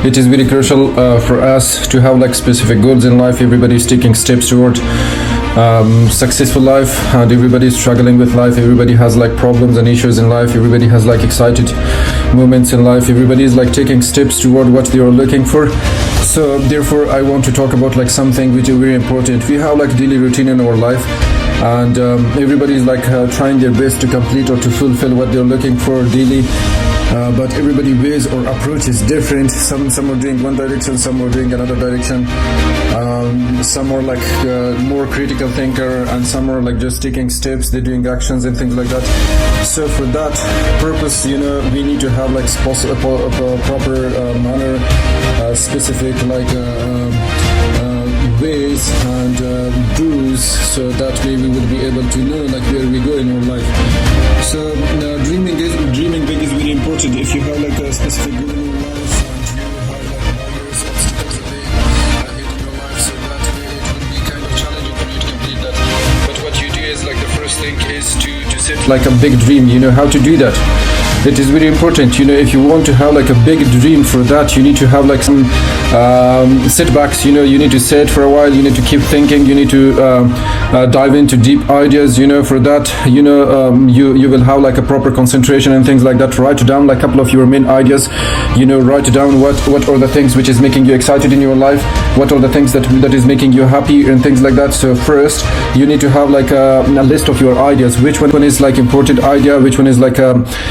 it is very crucial for us to have like specific goals in life. Everybody is taking steps toward successful life, and everybody is struggling with life. Everybody has like problems and issues in life. Everybody has like excited moments in life. Everybody is like taking steps toward what they are looking for. So therefore I want to talk about like something which is very important. We have like daily routine in our life, and everybody is like trying their best to complete or to fulfill what they're looking for daily. But everybody ways or approach is different. Some are doing one direction, some are doing another direction. Some are like more critical thinker, and some are like just taking steps, they're doing actions and things like that. So for that purpose, we need to have like a proper manner, specific like ways and rules, so that way we will be able to know like where we go in our life. So dreaming big is very important. If you have like a specific goal in your life and you have like barriers, obstacles that they ahead in your life, so that way it will be kind of challenging for you to complete that. But what you do is like the first thing is to set like a big dream. How to do that. It is very important. If you want to have like a big dream, for that you need to have like some setbacks. You need to sit for a while, you need to keep thinking, you need to dive into deep ideas. For that you will have like a proper concentration and things like that. Write down like a couple of your main ideas. Write down what are the things which is making you excited in your life, what are the things that is making you happy and things like that. So first you need to have like a list of your ideas, which one is like important idea, which one is like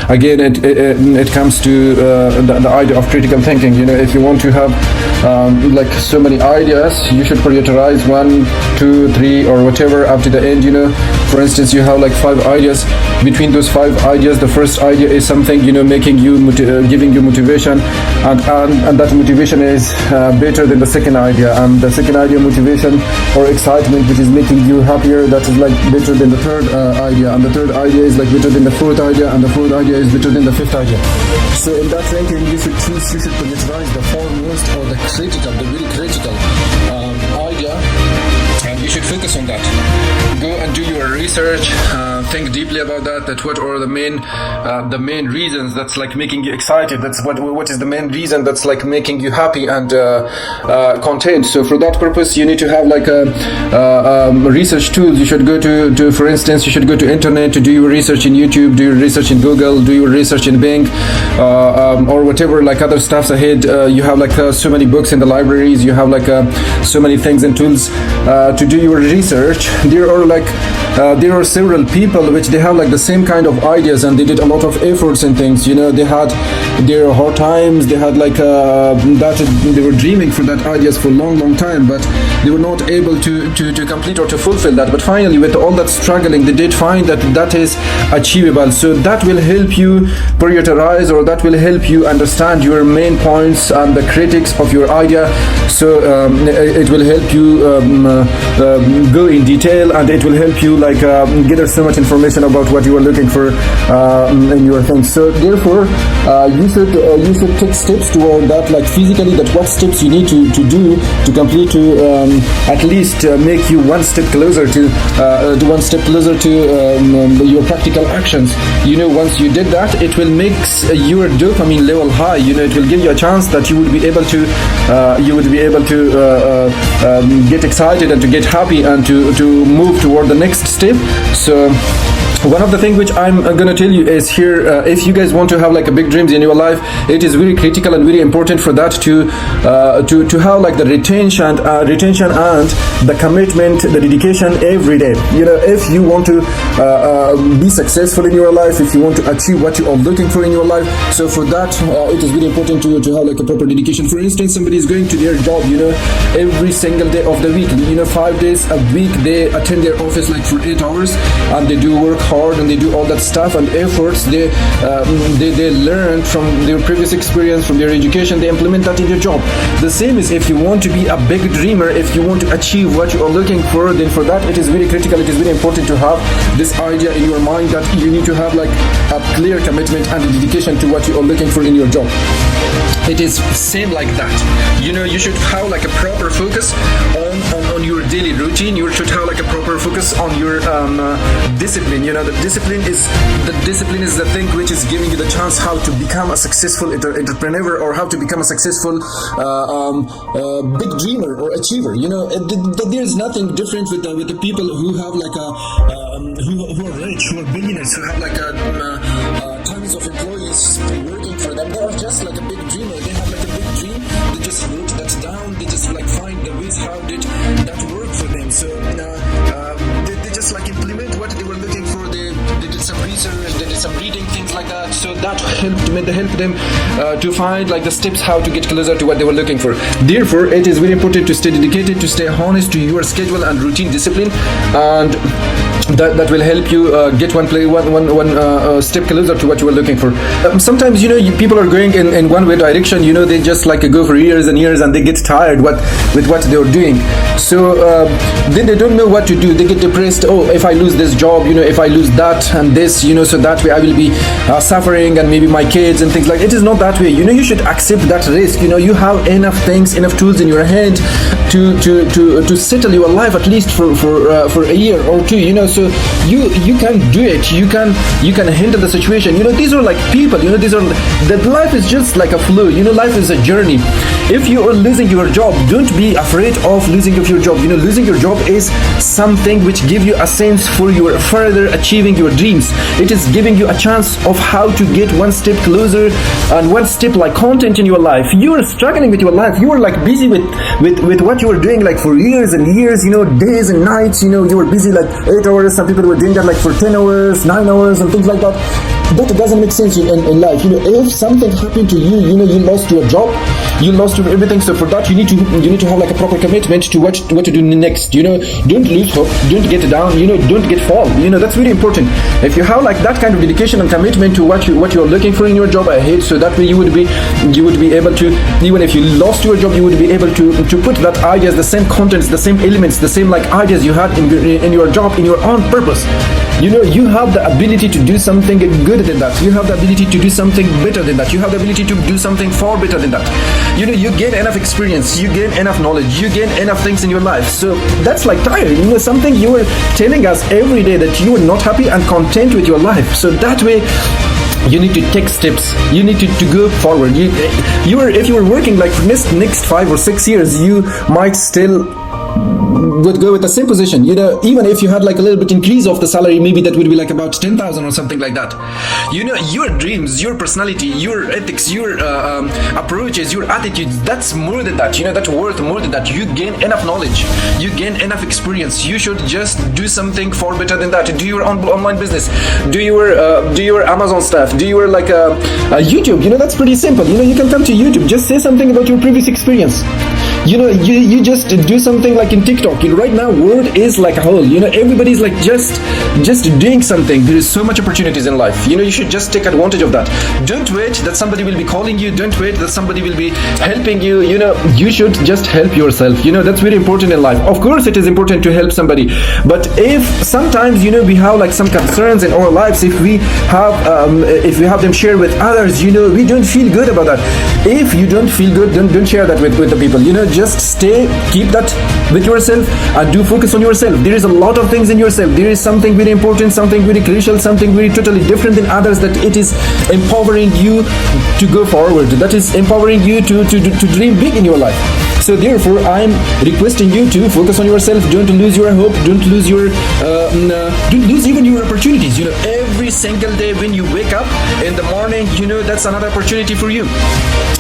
again it comes to the idea of critical thinking. If you want to have like so many ideas, you should prioritize 1, 2, 3 or whatever up to the end. For instance, you have like 5 ideas. Between those 5 ideas, the first idea is something making you giving you motivation, and that motivation is better than the second idea, and the second idea, motivation or excitement, which is making you happier, that is like better than the third idea, and the third idea is like better than the fourth idea, and the fourth idea is better than the fifth idea. So in that ranking, you should prioritize the foremost or the very critical idea, and you should focus on that. Go and do your research, think deeply about that what are the main reasons that's like making you excited, that's what is the main reason that's like making you happy and content. So for that purpose, you need to have like a research tools. You should go to for instance, you should go to internet to do your research in YouTube, do your research in Google, do your research in Bing, or whatever like other stuffs ahead. You have like so many books in the libraries, you have like so many things and tools to do your research. There are several people which they have like the same kind of ideas, and they did a lot of efforts and things. They had their hard times, they had like that they were dreaming for that ideas for a long time, but they were not able to complete or to fulfill that. But finally, with all that struggling, they did find that is achievable. So that will help you prioritize, or that will help you understand your main points and the critics of your idea. So it will help you go in detail, and it will help you like gather so much information about what you are looking for in your things. So therefore you should take steps toward that, like physically, that what steps you need to do to complete, to at least make you one step closer to your practical actions. Once you did that, it will make your dopamine level high. It will give you a chance that you would be able to get excited and to get happy and to move toward the next step. So one of the things which I'm gonna tell you is here, if you guys want to have like a big dreams in your life, it is very critical and very important for that to have like the retention and the commitment, the dedication every day. If you want to be successful in your life, if you want to achieve what you are looking for in your life, so for that it is very important to have like a proper dedication. For instance, somebody is going to their job, every single day of the week, 5 days a week, they attend their office like for 8 hours, and they do work hard, and they do all that stuff and efforts they learn from their previous experience, from their education, they implement that in their job. The same is if you want to be a big dreamer, if you want to achieve what you are looking for, then for that it is very critical, it is very important to have this idea in your mind that you need to have like a clear commitment and dedication to what you are looking for in your job. It is same like that. You should have like a proper focus on on your daily routine. You should have like a proper focus on your discipline. The discipline is the thing which is giving you the chance how to become a successful entrepreneur, or how to become a successful big dreamer or achiever. There's nothing different with the people who have like who are rich, who are billionaires, who have like tons of employees working for them. They are just like a big dreamer. They have like a big dream. They just wrote that down. They just like find the ways how did that work for them. So they just like implement what they were looking for. They did some research, they did some reading, things like that. So that helped them to find like the steps how to get closer to what they were looking for. Therefore, it is very important to stay dedicated, to stay honest to your schedule and routine discipline, and that will help you get one step closer to what you were looking for. Sometimes people are going in one way direction. They just like go for years and years, and they get tired with what they're doing. So then they don't know what to do. They get depressed. Oh, if I lose this job, if I lose that and this, so that way I will be suffering, and maybe my kids and things like. It is not that way. You should accept that risk. You have enough things, enough tools in your hand to settle your life at least for a year or two. So you can do it. You can handle the situation. These are like people. That life is just like a flow. Life is a journey. If you are losing your job, don't be afraid of losing your job. Losing your job is something which gives you a sense for your further achieving your dreams. It is giving you a chance of how to get one step closer and one step like content in your life. You are struggling with your life. You are like busy with what you are doing like for years and years, days and nights. You were busy like 8 hours. Some people were doing that like for 10 hours, 9 hours and things like that. That doesn't make sense in life. If something happened to you, you lost your job, you lost everything. So for that, you need to have like a proper commitment to what to do next. Don't lose hope, don't get down, don't get fall. That's very important. If you have like that kind of dedication and commitment to what you're looking for in your job ahead, so that way you would be able to, even if you lost your job, you would be able to put that ideas, the same contents, the same elements, the same like ideas you had in your job, in your own purpose. You have the ability to do something good than that. You have the ability to do something better than that. You have the ability to do something far better than that. You gain enough experience, you gain enough knowledge, you gain enough things in your life. So that's like tired. Something you are telling us every day that you are not happy and content with your life. So that way you need to take steps. You need to go forward. If you were working like next 5 or 6 years, you might still would go with the same position. Even if you had like a little bit increase of the salary, maybe that would be like about 10,000 or something like that. Your dreams, your personality, your ethics, your approaches, your attitudes, that's more than that. That's worth more than that. You gain enough knowledge, you gain enough experience. You should just do something far better than that. Do your online business, do your Amazon stuff, do your like YouTube. That's pretty simple. You can come to YouTube, just say something about your previous experience. You just do something like in TikTok. Right now, world is like a whole. Everybody's like just doing something. There is so much opportunities in life. You should just take advantage of that. Don't wait that somebody will be calling you. Don't wait that somebody will be helping you. You should just help yourself. That's very important in life. Of course, it is important to help somebody. But if sometimes we have like some concerns in our lives, if we have them share with others, we don't feel good about that. If you don't feel good, don't share that with the people. Just keep that with yourself and do focus on yourself. There is a lot of things in yourself. There is something very important, something very crucial, something very totally different than others, that it is empowering you to go forward, that is empowering you to dream big in your life. So therefore, I'm requesting you to focus on yourself. Don't lose your hope. Don't lose even your opportunities. Every single day when you wake up in the morning, that's another opportunity for you.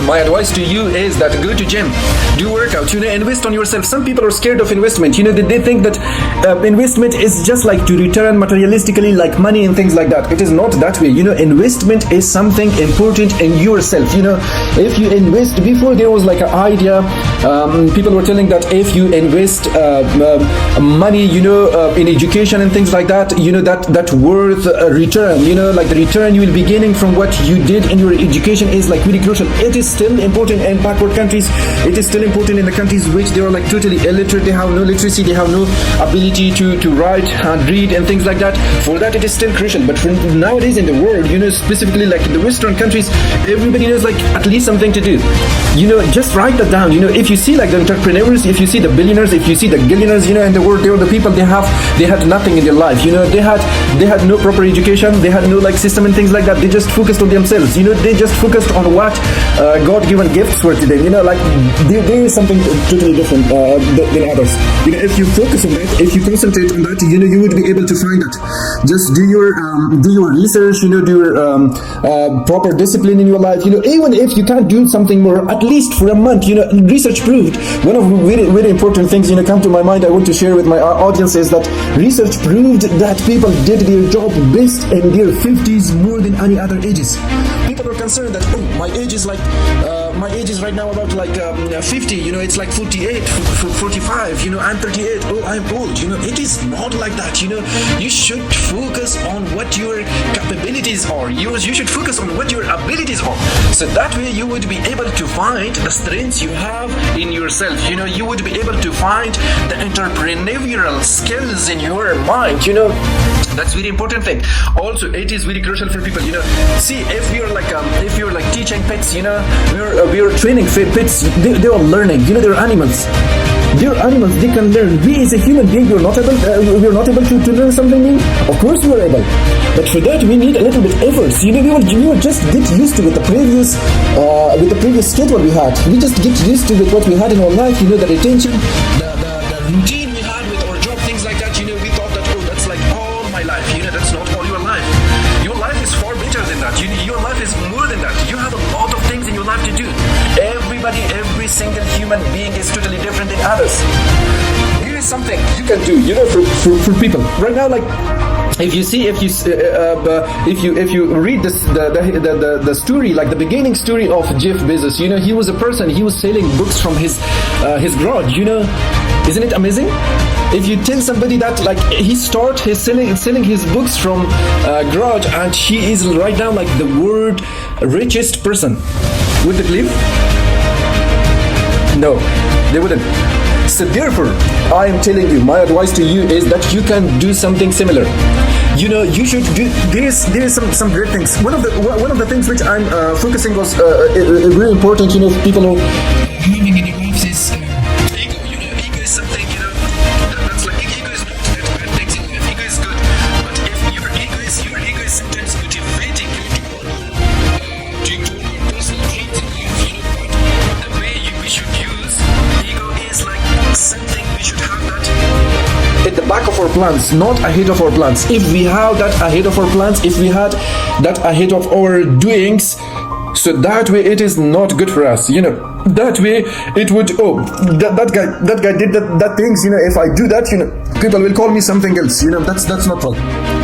My advice to you is that go to gym, do workout, invest on yourself. Some people are scared of investment. They think that investment is just like to return materialistically, like money and things like that. It is not that way. Investment is something important in yourself. If you invest, before there was like an idea, people were telling that if you invest money, in education and things like that, that worth return return, like the return you will be gaining from what you did in your education is like really crucial. It is still important in backward countries. It is still important in the countries which they are like totally illiterate. They have no literacy. They have no ability to write and read and things like that. For that, it is still crucial. But for nowadays in the world, specifically like in the Western countries, everybody knows like at least something to do. Just write that down. If you see like the entrepreneurs, if you see the billionaires, if you see the billionaires, in the world, they are the people they had nothing in their life. They had no proper education. They had no like system and things like that. They just focused on themselves. They just focused on what God-given gifts were to them. Like there is something totally different than others. If you focus on that, if you concentrate on that, you would be able to find that. Just do your research. Do your proper discipline in your life. Even if you can't do something more, at least for a month. Research proved, one of the really, really important things come to my mind I want to share with my audience is that research proved that people did their job best in their 50s more than any other ages. People are concerned that my age is like my age is right now about like 50. It's like 48, 45. I'm 38. I'm old. It is not like that. You should focus on what your capabilities are. You should focus on what your abilities are. So that way you would be able to find the strengths you have in yourself. You would be able to find the entrepreneurial skills in your mind. That's very important thing. Also, it is very crucial for people. See, if you're like teaching pets, we're training pets. They are learning. They're animals. They're animals. They can learn. We as a human being, we're not able to learn something new. Of course, we are able. But for that, we need a little bit efforts. We will just get used to with the previous schedule we had. We just get used to with what we had in our life. The retention, the routine we had with our job, things like that. We thought that that's like all my life. That's not all your life. Your life is far better than that. Your life is more than that. You have a lot of things in your life to do. Everybody, every single human being is totally different than others. Here is something you can do, for people right now. Like if you read the story, like the beginning story of Jeff Bezos, he was a person. He was selling books from his garage. Isn't it amazing? If you tell somebody that like he's selling his books from garage, and he is right now like the world richest person, would they believe? No, they wouldn't. So therefore, I am telling you, my advice to you is that you can do something similar. You should do. There is some great things. One of the things which I'm focusing was really important. People who having in their lives is ego. Ego is something. That's like ego is not that bad things in life. Ego is good, but if your ego is sometimes motivating you to your personal dreams in life. But the way we should use ego is like something we should have that at the back of our plans, not ahead of our plans. If we have that ahead of our plans, if we had that ahead of our doings, so that way it is not good for us. That way it would, that guy did that things. If I do that, people will call me something else. That's not wrong.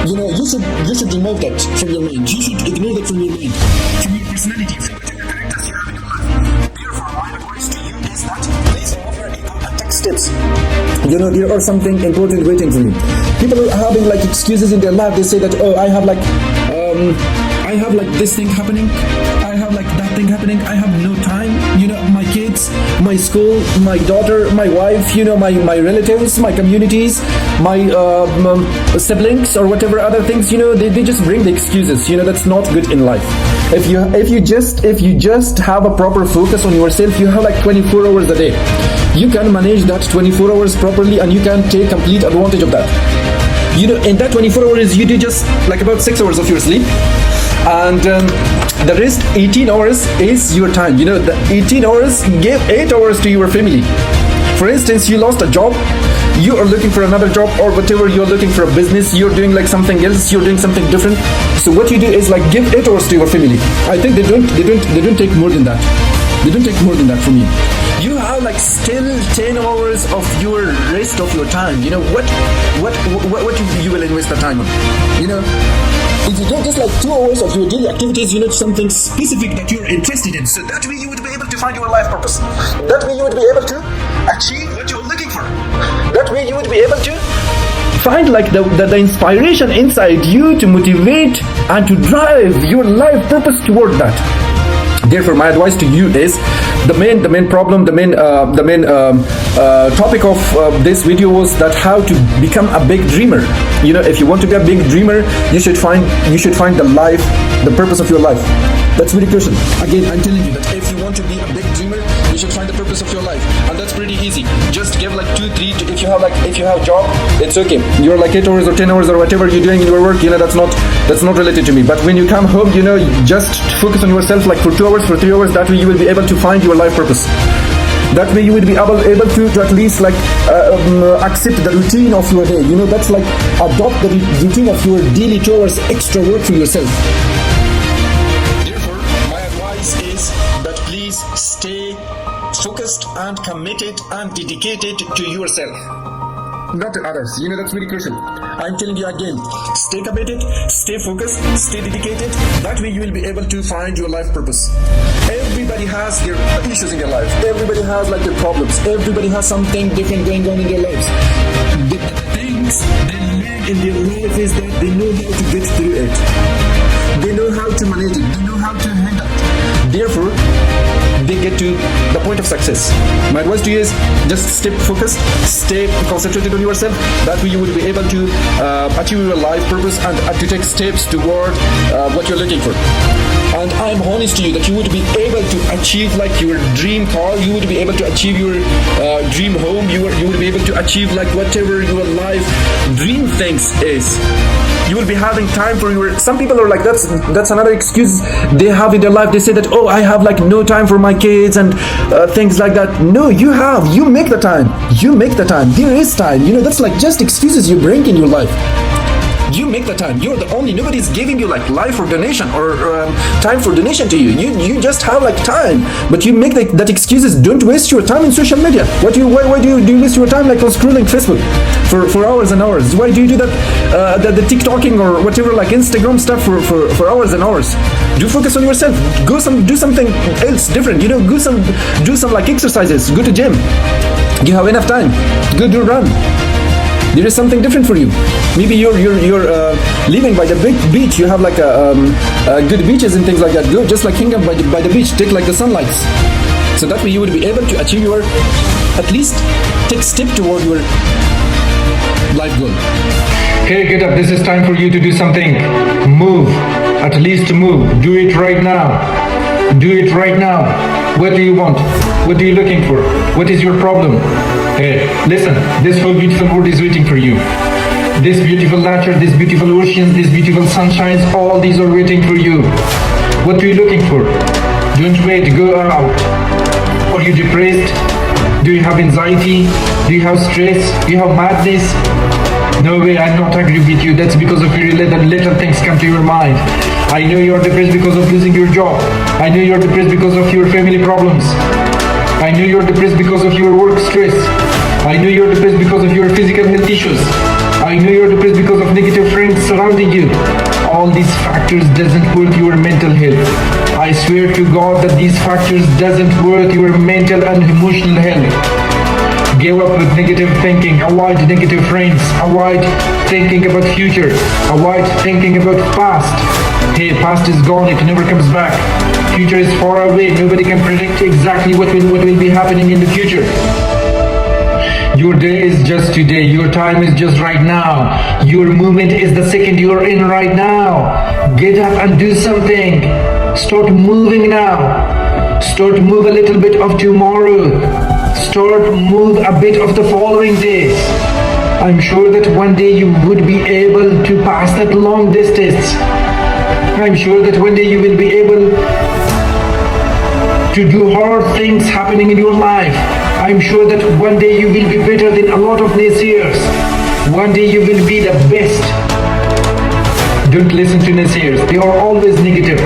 You should remove that from your mind. You should ignore that from your mind, from your personality, from whatever characters you have in your life. Therefore, my advice to you is that please remove your ego and take steps. There are something important waiting for me. People are having like excuses in their life. They say that I have like this thing happening. I have like that thing happening. I have no time. My kids, my school, my daughter, my wife. My relatives, my communities, my siblings, or whatever other things. They just bring the excuses. That's not good in life. If you just have a proper focus on yourself, you have like 24 hours a day. You can manage that 24 hours properly, and you can take complete advantage of that. In that 24 hours, you do just like about 6 hours of your sleep, and the rest 18 hours is your time. The 18 hours, give 8 hours to your family. For instance, you lost a job, you are looking for another job, or whatever, you're looking for a business, you're doing like something else, you're doing something different. So what you do is like give 8 hours to your family. I think they don't take more than that. They don't take more than that from you. You have like still 10 hours of your rest of your time. What you will invest the time on? If you do just like 2 hours of your daily activities, something specific that you're interested in. So that way you would be able to find your life purpose. That way you would be able to achieve what you're looking for. That way you would be able to find like the inspiration inside you to motivate and to drive your life purpose toward that. Therefore, my advice to you is the main problem, the main topic of this video was that how to become a big dreamer. You know, if you want to be a big dreamer, you should find the life, the purpose of your life. That's very crucial. Again, I'm telling you that if you want to be a big dreamer, you should find the purpose of your life, and that's pretty easy. Just give like 2-3. If you have job, it's okay. You're like 8 hours or 10 hours or whatever you're doing in your work. You know, that's not related to me. But when you come home, you know, just focus on yourself like for 2 hours, for 3 hours. That way you will be able to find your life purpose. That way you will be able to at least like accept the routine of your day. You know, that's like adopt the routine of your daily 2 hours extra work for yourself. Therefore, my advice is that please stay focused and committed and dedicated to yourself, not to others. You know, that's very crucial. I'm telling you again, stay committed, stay focused, stay dedicated. That way you will be able to find your life purpose. Everybody has their issues in their life. Everybody has like their problems. Everybody has something different going on in their lives. The things they learn in their life is that they know how to get through it. They know how to manage it. They know how to handle it. Therefore, they get to the point of success. My advice to you is just stay focused, stay concentrated on yourself. That way you will be able to achieve your life purpose and to take steps toward what you're looking for. And I'm honest to you that you would be able to achieve like your dream car, you would be able to achieve your dream home, you would be able to achieve like whatever your life dream things is. You will be having time for your. Some people are like, that's another excuse they have in their life. They say that, oh, I have like no time for my kids and things like that. No, you have. You make the time. You make the time. There is time. You know, that's like just excuses you bring in your life. You make the time. You're the only. Nobody's giving you like life for donation or time for donation to you. You just have like time, but you make that excuses. Don't waste your time in social media. Why do you waste your time like on scrolling Facebook for hours and hours? Why do you do that? The TikToking or whatever like Instagram stuff for hours and hours? Do focus on yourself. Do something else different. You know, do some like exercises. Go to gym. You have enough time. Go do a run. There is something different for you. Maybe you're living by the big beach. You have like good beaches and things like that. Go just like hang out by the beach. Take like the sunlights. So that way you will be able to achieve your, at least take step toward your life goal. Hey, get up. This is time for you to do something. Move. At least move. Do it right now. Do it right now. What do you want? What are you looking for? What is your problem? Hey, listen, this whole beautiful world is waiting for you. This beautiful nature, this beautiful oceans, this beautiful sunshines, all these are waiting for you. What are you looking for? Don't wait, go out. Are you depressed? Do you have anxiety? Do you have stress? Do you have madness? No way, I'm not agree with you. That's because of your little things come to your mind. I know you're depressed because of losing your job. I know you're depressed because of your family problems. I know you're depressed because of your work stress. I know you're depressed because of your physical health issues. I know you're depressed because of negative friends surrounding you. All these factors doesn't worth your mental health. I swear to God that these factors doesn't worth your mental and emotional health. Give up with negative thinking. Avoid negative friends. Avoid thinking about future. Avoid thinking about past. Hey, past is gone. It never comes back. Future is far away. Nobody can predict exactly what will be happening in the future. Your day is just today. Your time is just right now. Your moment is the second you're in right now. Get up and do something. Start moving now. Start move a little bit of tomorrow. Start move a bit of the following day. I'm sure that one day you would be able to pass that long distance. I'm sure that one day you will be able to do hard things happening in your life. I'm sure that one day you will be better than a lot of naysayers. One day you will be the best. Don't listen to naysayers. They are always negative.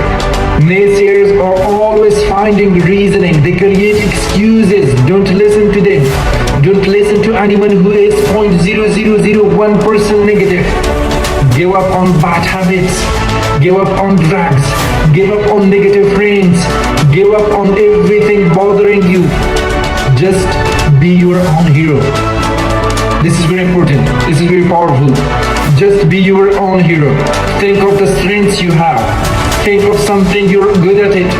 Naysayers are always finding reasoning. They create excuses. Don't listen to them. Don't listen to anyone who is 0.0001% negative. Give up on bad habits. Give up on drugs. Give up on negative friends. Give up on everything bothering you. Just be your own hero. This is very important. This is very powerful. Just be your own hero. Think of the strengths you have. Think of something you're good at it.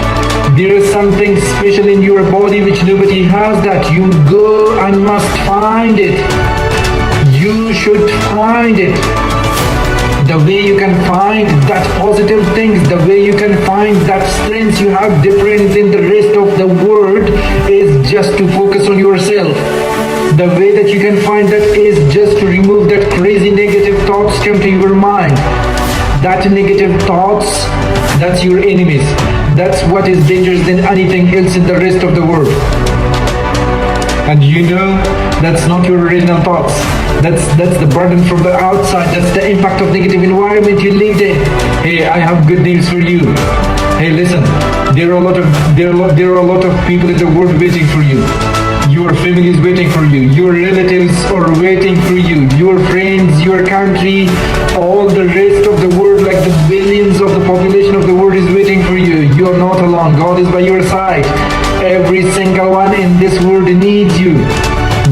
There is something special in your body which nobody has, that you go and must find it. You should find it. The way you can find that positive things, the way you can find that strengths you have different than the rest of the world, is just to focus on yourself. The way that you can find that is just to remove that crazy negative thoughts come to your mind. That negative thoughts, that's your enemies. That's what is dangerous than anything else in the rest of the world. And you know, that's not your original thoughts. That's the burden from the outside. That's the impact of negative environment you lived in. Hey, I have good news for you. Hey, listen, there are a lot of people in the world waiting for you. Your family is waiting for you. Your relatives are waiting for you. Your friends, your country, all the rest of the world, like the billions of the population of the world, is waiting for you. You are not alone. God is by your side. Every single one in this world needs you.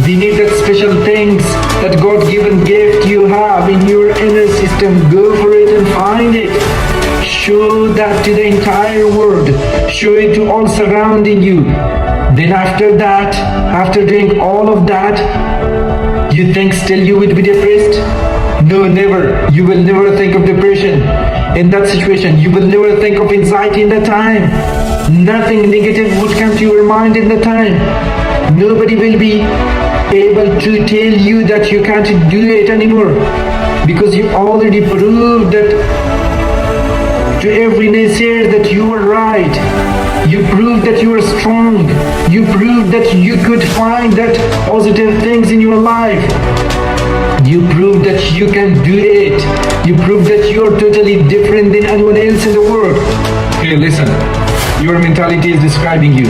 They need that special things, that God-given gift you have in your inner system. Go for it and find it. Show that to the entire world. Show it to all surrounding you. Then after that, after doing all of that, you think still you would be depressed? No, never. You will never think of depression in that situation. You will never think of anxiety in that time. Nothing negative would come to your mind in that time. Nobody will be able to tell you that you can't do it anymore, because you already proved that to every naysayer that you were right. You proved that you were strong. You proved that you could find that positive things in your life. You proved that you can do it. You proved that you're totally different than anyone else in the world. Hey, listen. Your mentality is describing you.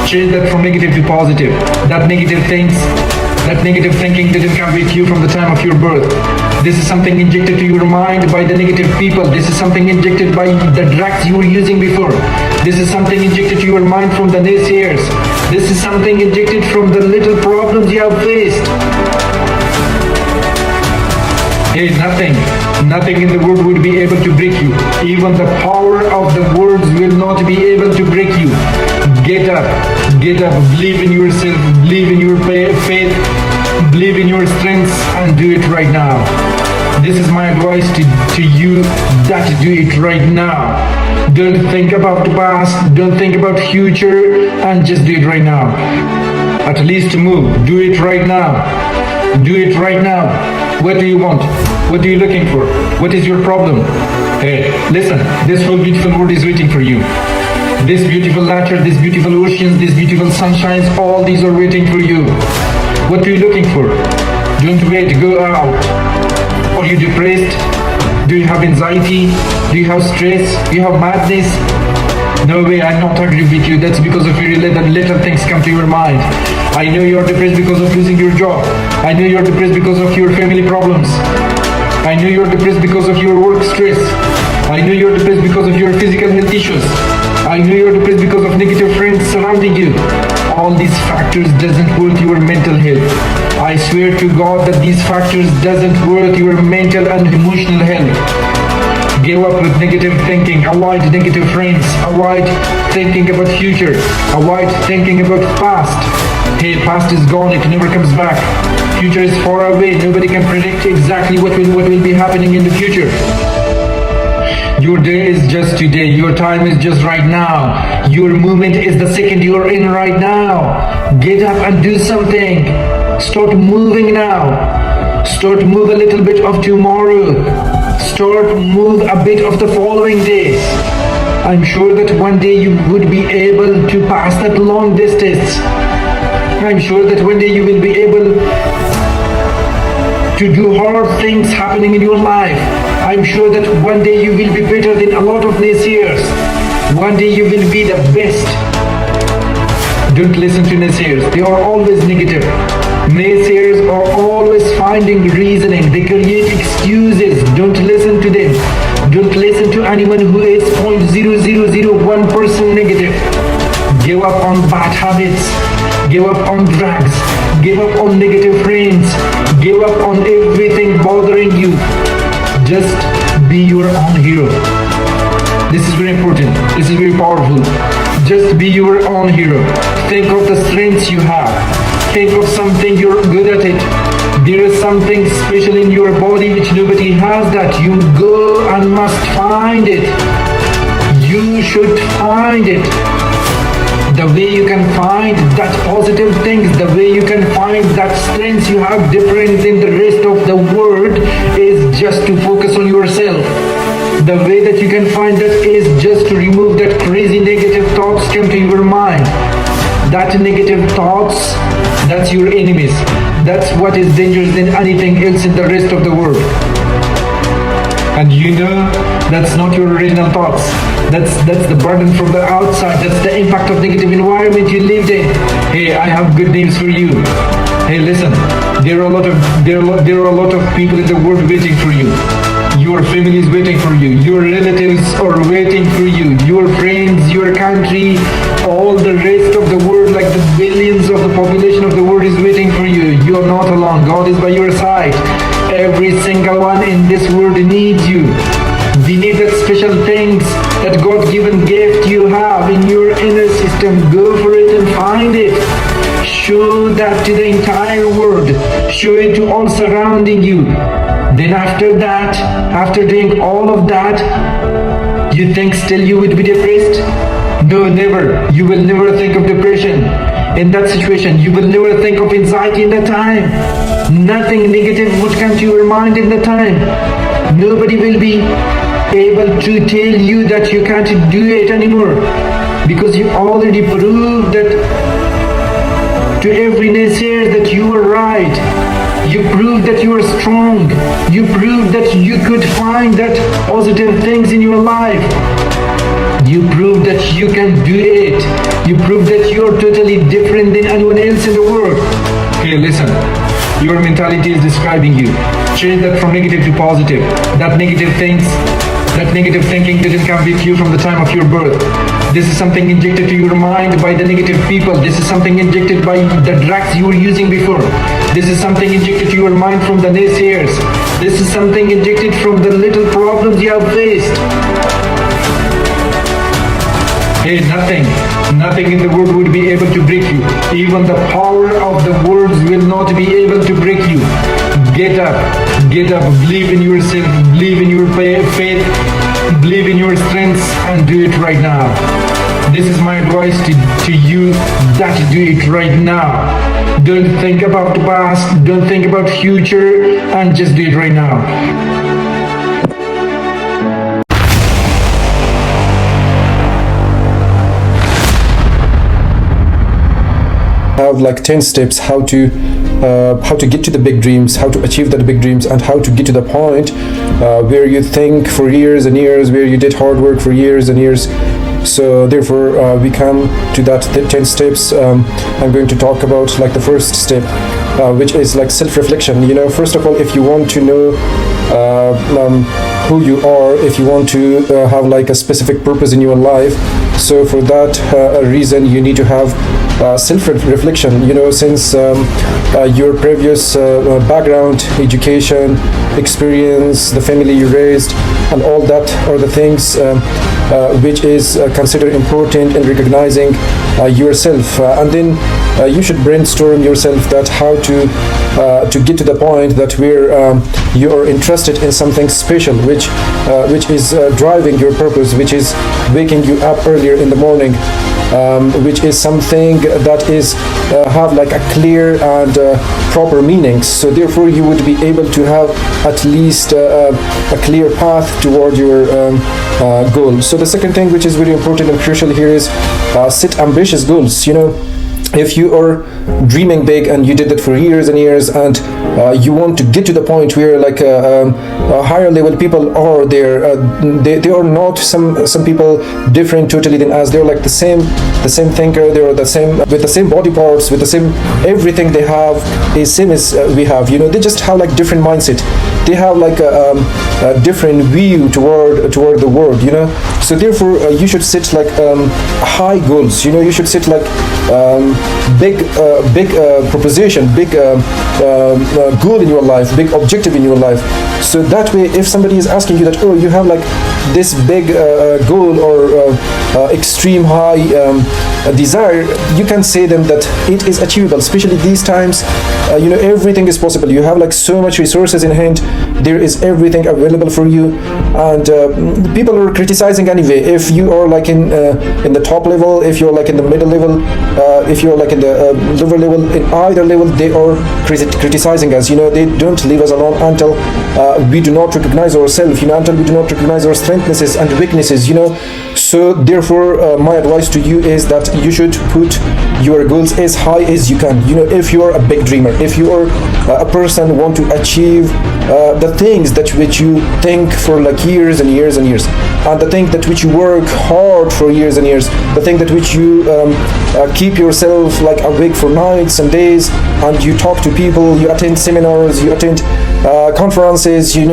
Change that from negative to positive. That negative thinking didn't come with you from the time of your birth. This is something injected to your mind by the negative people. This is something injected by the drugs you were using before. This is something injected to your mind from the naysayers. This is something injected from the little problems you have faced. Hey, nothing in the world would be able to break you. Even the power of the words will not be able to break you. Get up, believe in yourself, believe in your faith, believe in your strengths, and do it right now. This is my advice to you, that do it right now. Don't think about the past, don't think about future, and just do it right now. At least move, do it right now. Do it right now. What do you want? What are you looking for? What is your problem? Hey, listen, this whole beautiful world is waiting for you. This beautiful nature, this beautiful oceans, this beautiful sunshines, all these are waiting for you. What are you looking for? Don't wait, go out. Are you depressed? Do you have anxiety? Do you have stress? Do you have madness? No way, I'm not agree with you. That's because of your little things come to your mind. I know you're depressed because of losing your job. I know you're depressed because of your family problems. I know you're depressed because of your work stress. I know you're depressed because of your physical health issues. I know you're depressed because of negative friends surrounding you. All these factors doesn't worth your mental health. I swear to God that these factors doesn't worth your mental and emotional health. Give up with negative thinking. Avoid negative friends. Avoid thinking about future. Avoid thinking about past. Hey, past is gone. It never comes back. Future is far away. Nobody can predict exactly what will be happening in the future. Your day is just today. Your time is just right now. Your moment is the second you're in right now. Get up and do something. Start moving now. Start move a little bit of tomorrow. Start move a bit of the following day. I'm sure that one day you would be able to pass that long distance. I'm sure that one day you will be able to do hard things happening in your life. I'm sure that one day you will be better than a lot of naysayers. One day you will be the best. Don't listen to naysayers. They are always negative. Naysayers are always finding reasoning. They create excuses. Don't listen to them. Don't listen to anyone who is 0.0001% negative. Give up on bad habits. Give up on drugs. Give up on negative friends. Give up on everything bothering you. Just be your own hero. This is very important. This is very powerful. Just be your own hero. Think of the strengths you have. Think of something you're good at it. There is something special in your body which nobody has that. You go and must find it. You should find it. The way you can find that positive things, the way you can find that strengths you have different than the rest of the world is just to focus on yourself. The way that you can find that is just to remove that crazy negative thoughts come to your mind. That negative thoughts, that's your enemies. That's what is dangerous than anything else in the rest of the world. And you know that's not your original thoughts. That's the burden from the outside. That's the impact of negative environment you lived in. Hey, I have good news for you. Hey, listen. There are a lot of people in the world waiting for you. Your family is waiting for you. Your relatives are waiting for you. Your friends, your country, all the rest of the world, like the billions of the population of the world is waiting for you. You are not alone. God is by your side. Every single one in this world needs you. We need that special things, that God-given gift you have in your inner system. Go for it and find it. Show that to the entire world. Show it to all surrounding you. Then after that, after doing all of that, you think still you would be depressed? No, never. You will never think of depression in that situation. You will never think of anxiety in that time. Nothing negative would come to your mind in that time. Nobody will be able to tell you that you can't do it anymore, because you already proved that to every naysayer that you were right. You proved that you are strong. You proved that you could find that positive things in your life. You proved that you can do it. You proved that you are totally different than anyone else in the world. Hey, listen. Your mentality is describing you. Change that from negative to positive. That negative thinking didn't come with you from the time of your birth. This is something injected to your mind by the negative people. This is something injected by the drugs you were using before. This is something injected to your mind from the naysayers. This is something injected from the little problems you have faced. Hey, nothing in the world would be able to break you. Even the power of the words will not be able to break you. Get up, believe in yourself, believe in your faith, believe in your strengths, and do it right now. This is my advice to you, that do it right now. Don't think about the past, don't think about future, and just do it right now. Have like 10 steps how to get to the big dreams, how to achieve the big dreams, and how to get to the point where you think for years and years, where you did hard work for years and years. So therefore we come to that 10 steps. I'm going to talk about like the first step, which is like self-reflection. You know, first of all, if you want to know who you are, if you want to have like a specific purpose in your life, so for that reason you need to have self-reflection. You know, since your previous background, education, experience, the family you raised, and all that are the things which is considered important in recognizing yourself, and then you should brainstorm yourself that how to get to the point that where you are interested in something special, which is driving your purpose, which is waking you up earlier in the morning, which is something that is have like a clear and proper meaning. So therefore you would be able to have at least a clear path toward your goal. So the second thing which is very important and crucial here is set ambitious goals. You know, if you are dreaming big and you did that for years and years, and you want to get to the point where like a higher level people are there, they are not some people different totally than us. They're like the same thinker. They're the same, with the same body parts, with the same everything they have is same as we have. You know, they just have like different mindset. They have like a different view toward the world. You know, so therefore you should set like high goals. You know, you should set like big proposition, big goal in your life, big objective in your life. So that way, if somebody is asking you that, oh, you have like this big goal or extreme high desire, you can say them that it is achievable. Especially these times, everything is possible. You have like so much resources in hand. There is everything available for you, and people are criticizing anyway. If you are like in the top level, if you're like in the middle level, if you're like in the lower level, in either level, they are criticizing us. They don't leave us alone until we do not recognize ourselves. Until we do not recognize our strengths and weaknesses. So therefore, my advice to you is that you should put your goals as high as you can. If you are a big dreamer, if you are a person who want to achieve the things that which you think for like years and years and years, and the thing that which you work hard for years and years, the thing that which you keep yourself like awake for nights and days, and you talk to people, you attend seminars, you attend conferences, you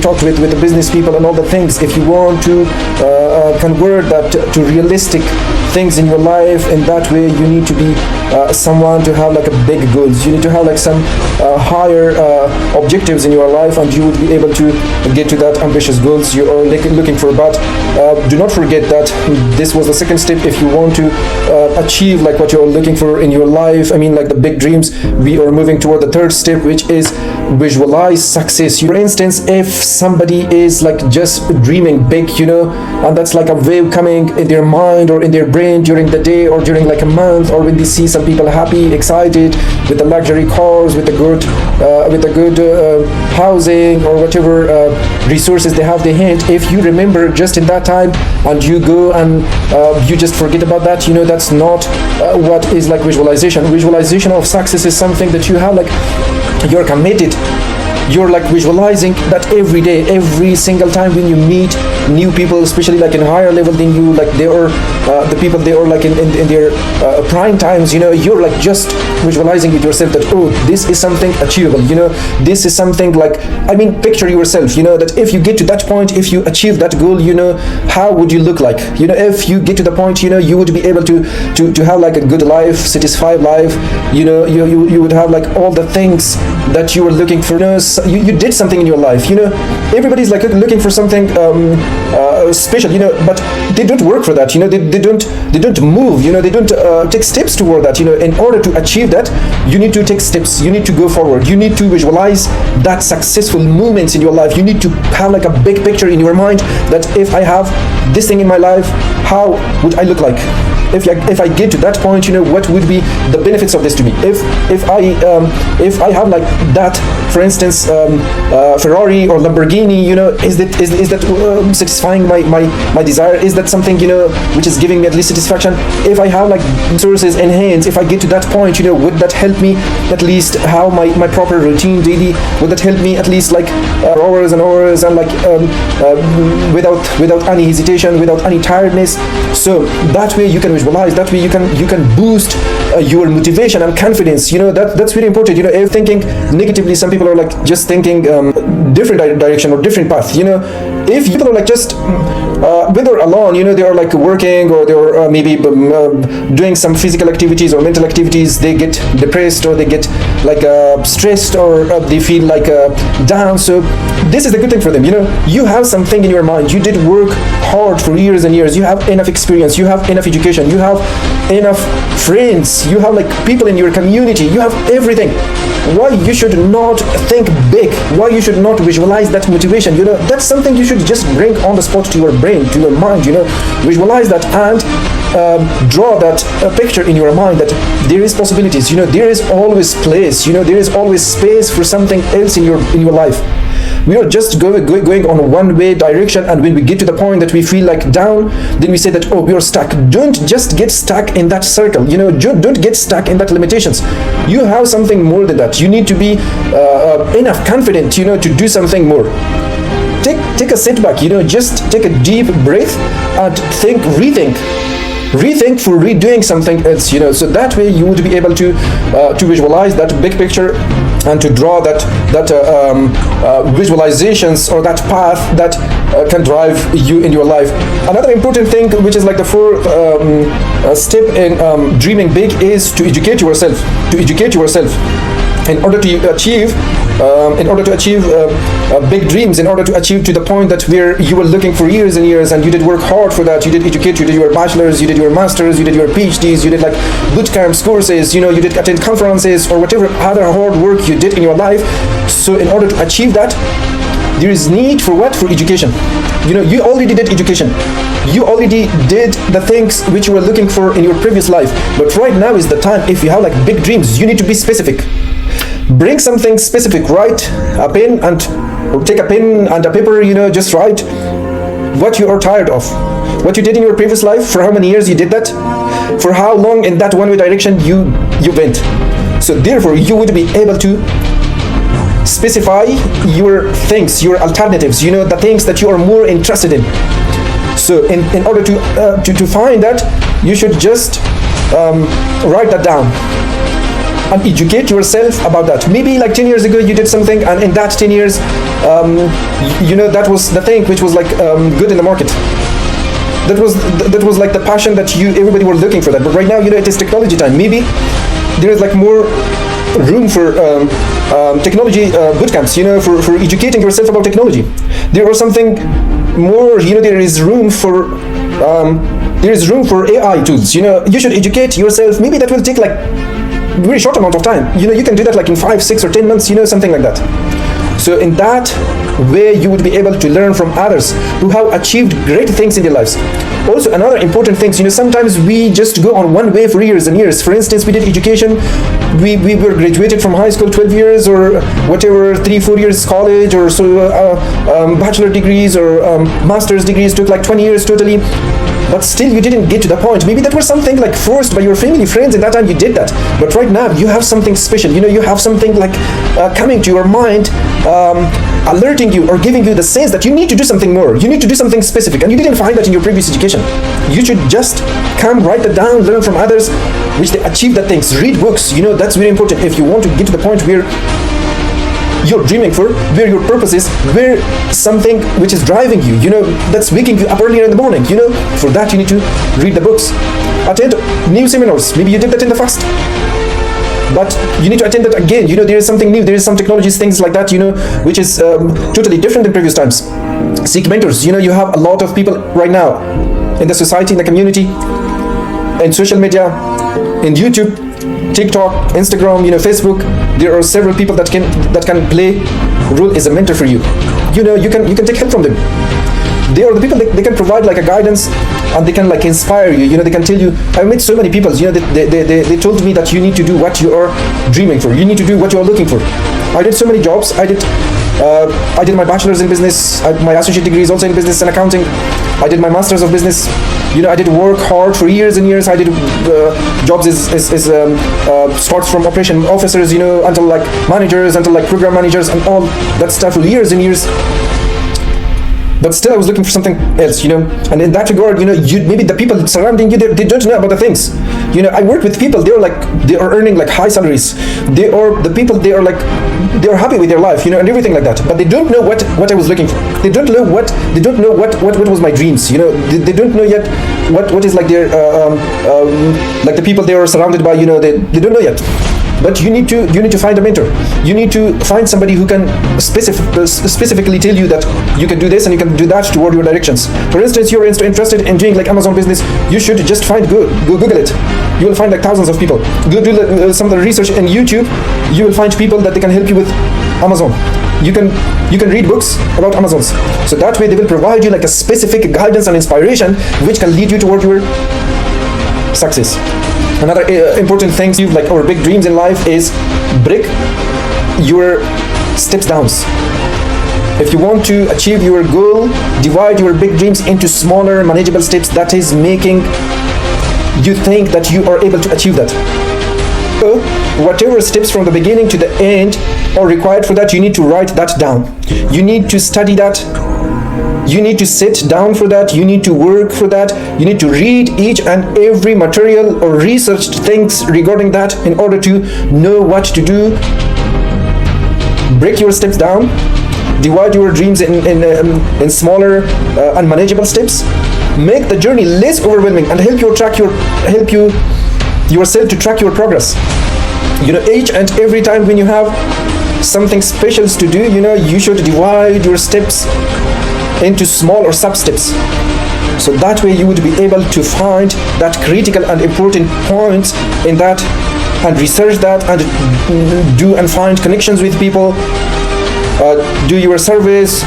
talk with the business people and all the things. If you want to convert that to realistic things in your life, in that way you need to be someone to have like a big goals. You need to have like some higher objectives in your life, and you would be able to get to that ambitious goals you are looking for. But do not forget that this was the second step. If you want to achieve like what you're looking for in your life, like the big dreams, we are moving toward the third step, which is visualize success. For instance, if somebody is like just dreaming big, and that's like a wave coming in their mind or in their brain during the day or during like a month, or when they see some people happy, excited with the luxury cars, with the good housing or whatever resources they have their hand. If you remember just in that time and you go and you just forget about that, that's not what is like visualization. Visualization of success is something that you have like, you're committed, you're like visualizing that every day, every single time when you meet new people, especially like in higher level than you, like they are the people, they are like in their prime times, you're like just visualizing with yourself that, oh, this is something achievable, this is something like, picture yourself, that if you get to that point, if you achieve that goal, how would you look like? If you get to the point, you would be able to have like a good life, satisfied life, you would have like all the things that you were looking for. You did something in your life. Everybody's like looking for something special, but they don't work for that. They don't move. They don't take steps toward that. In order to achieve that, you need to take steps. You need to go forward. You need to visualize that successful moments in your life. You need to have like a big picture in your mind that if I have this thing in my life, how would I look like? If I get to that point, what would be the benefits of this to me? If I have like that, for instance, Ferrari or Lamborghini, is that satisfying my desire? Is that something which is giving me at least satisfaction? If I have like resources in hand, if I get to that point, would that help me at least have my proper routine daily? Would that help me at least like hours and hours and like without any hesitation, without any tiredness? So that way you can visualize. That way you can boost your motivation and confidence. That's very important. If thinking negatively, some people are like just thinking different direction or different path. If people are like just when they're alone, they are like working or they're maybe doing some physical activities or mental activities, they get depressed or they get like stressed or they feel like down. So this is the good thing for them. You have something in your mind. You did work hard for years and years. You have enough experience. You have enough education. You have enough friends. You have like people in your community. You have everything. Why you should not think big? Why you should not visualize that motivation? That's something you should just bring on the spot to your brain, to your mind. Visualize that and draw that picture in your mind that there is possibilities. There is always place. There is always space for something else in your life. We are just going on a one-way direction, and when we get to the point that we feel like down, then we say that, oh, we are stuck. Don't just get stuck in that circle. Don't get stuck in that limitations. You have something more than that. You need to be enough confident, to do something more. Take a setback. Just take a deep breath and rethink rethink for redoing something else, so that way you would be able to visualize that big picture and to draw that visualizations or that path that can drive you in your life. Another important thing, which is like the fourth step in dreaming big, is to educate yourself. In order to achieve big dreams, in order to achieve to the point that where you were looking for years and years, and you did work hard for that, you did educate, you did your bachelor's, you did your master's, you did your PhDs, you did like boot camps, courses, you did attend conferences or whatever other hard work you did in your life. So in order to achieve that, there is need for what? For education. You already did education. You already did the things which you were looking for in your previous life. But right now is the time, if you have like big dreams, you need to be specific. Bring something specific. Write a pen or take a pen and a paper, just write what you are tired of. What you did in your previous life, for how many years you did that, for how long in that one-way direction you went. So therefore, you would be able to specify your things, your alternatives, the things that you are more interested in. So in order to find that, you should just write that down and educate yourself about that. Maybe like 10 years ago you did something, and in that 10 years that was the thing which was like good in the market. That was like the passion that everybody were looking for that. But right now, it is technology time. Maybe there is like more room for technology boot camps, for educating yourself about technology. There was something more, there is room for AI tools. You should educate yourself. Maybe that will take like very short amount of time. You can do that like in 5, 6 or 10 months, something like that. So in that way, you would be able to learn from others who have achieved great things in their lives. Also, another important thing, sometimes we just go on one way for years and years. For instance, we did education. We were graduated from high school 12 years or whatever, 3-4 years college, or so bachelor degrees or master's degrees took like 20 years totally. But still you didn't get to the point. Maybe that was something like forced by your family, friends, and that time you did that. But right now you have something special. You have something like coming to your mind, alerting you or giving you the sense that you need to do something more. You need to do something specific, and you didn't find that in your previous education. You should just come, write that down, learn from others, which they achieve that things. Read books. That's very important if you want to get to the point where you're dreaming for, where your purpose is, where something which is driving you, that's waking you up earlier in the morning, for that you need to read the books, attend new seminars. Maybe you did that in the past, but you need to attend that again. There is something new, there is some technologies, things like that, which is totally different than previous times. Seek mentors. You have a lot of people right now in the society, in the community, in social media, in YouTube, TikTok, Instagram, Facebook. There are several people that can play role as a mentor for you. You can take help from them. They are the people they can provide like a guidance, and they can like inspire you. They can tell you. I met so many people. They told me that you need to do what you are dreaming for. You need to do what you are looking for. I did so many jobs. I did my bachelor's in business. My associate degree is also in business and accounting. I did my master's of business. I did work hard for years and years. I did jobs starts from operation officers, until like managers, until like program managers, and all that stuff for years and years. But still, I was looking for something else, And in that regard, maybe the people surrounding you, they don't know about the things. I work with people. They are earning like high salaries. They are happy with their life, and everything like that. But they don't know what I was looking for. They don't know what was my dreams. They don't know yet what is like their like the people they are surrounded by. They don't know yet. But you need to find a mentor. You need to find somebody who can specifically tell you that you can do this and you can do that toward your directions. For instance, you're interested in doing like Amazon business. You should just go Google it. You will find like thousands of people. Go do some of the research in YouTube. You will find people that they can help you with Amazon. You can read books about Amazons. So that way they will provide you like a specific guidance and inspiration which can lead you toward your success. Another important thing, like our big dreams in life, is break your steps down. If you want to achieve your goal, divide your big dreams into smaller, manageable steps. That is making you think that you are able to achieve that. So, whatever steps from the beginning to the end are required for that, you need to write that down. You need to study that You need to sit down for that. You need to work for that. You need to read each and every material or researched things regarding that in order to know what to do. Break your steps down. Divide your dreams in smaller unmanageable steps. Make the journey less overwhelming and help you yourself to track your progress. Each and every time when you have something special to do, you should divide your steps into small or sub steps. So that way you would be able to find that critical and important points in that and research that and do and find connections with people. Do your surveys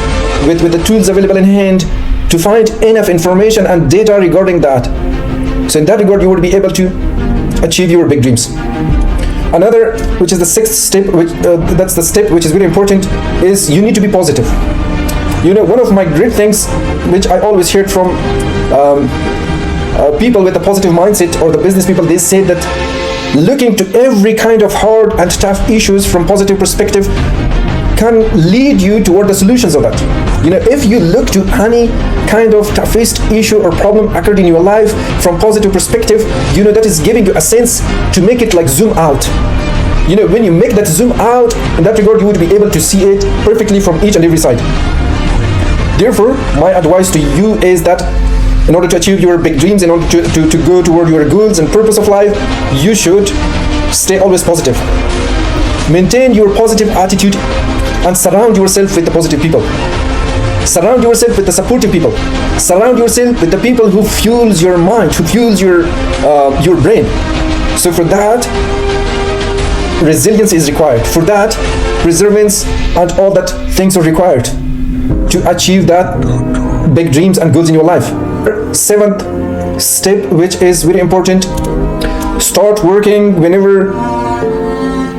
with the tools available in hand to find enough information and data regarding that. So in that regard, you will be able to achieve your big dreams. Another, which is the sixth step, that's the step which is very important, is you need to be positive. One of my great things which I always heard from people with a positive mindset, or the business people, they say that looking to every kind of hard and tough issues from positive perspective can lead you toward the solutions of that. If you look to any kind of toughest issue or problem occurred in your life from positive perspective, that is giving you a sense to make it like zoom out. When you make that zoom out, in that regard, you would be able to see it perfectly from each and every side. Therefore, my advice to you is that in order to achieve your big dreams, in order to go toward your goals and purpose of life, you should stay always positive. Maintain your positive attitude and surround yourself with the positive people. Surround yourself with the supportive people. Surround yourself with the people who fuels your mind, who fuels your brain. So for that, resilience is required. For that, perseverance and all that things are required to achieve that big dreams and goals in your life. Seventh step, which is very important, start working whenever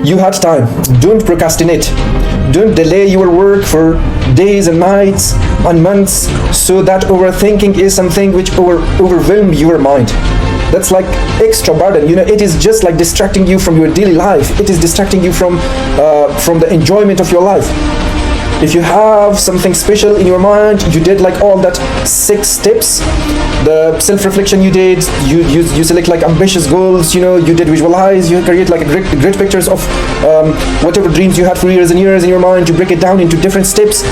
you had time. Don't procrastinate. Don't delay your work for days and nights and months, so that overthinking is something which overwhelms your mind. That's like extra burden. It is just like distracting you from your daily life. It is distracting you from the enjoyment of your life. If you have something special in your mind, you did like all that 6 steps, the self-reflection you did, you select like ambitious goals, you did visualize, you create like great pictures of whatever dreams you had for years and years in your mind, you break it down into different steps.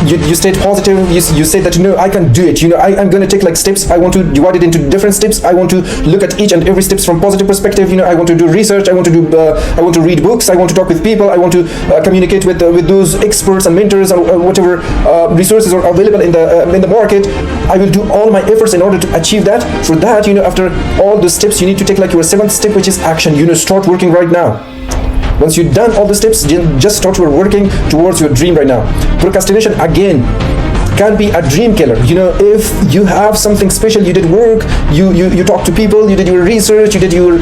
You stayed positive. You said that I can do it. I'm going to take like steps. I want to divide it into different steps. I want to look at each and every steps from positive perspective. I want to do research. I want to read books. I want to talk with people. I want to communicate with those experts and mentors and whatever resources are available in the market. I will do all my efforts in order to achieve that. For that, after all the steps, you need to take like your 7th step, which is action. Start working right now. Once you've done all the steps, just start working towards your dream right now. Procrastination, again, can be a dream killer. If you have something special, you did work, you talked to people, you did your research, you did your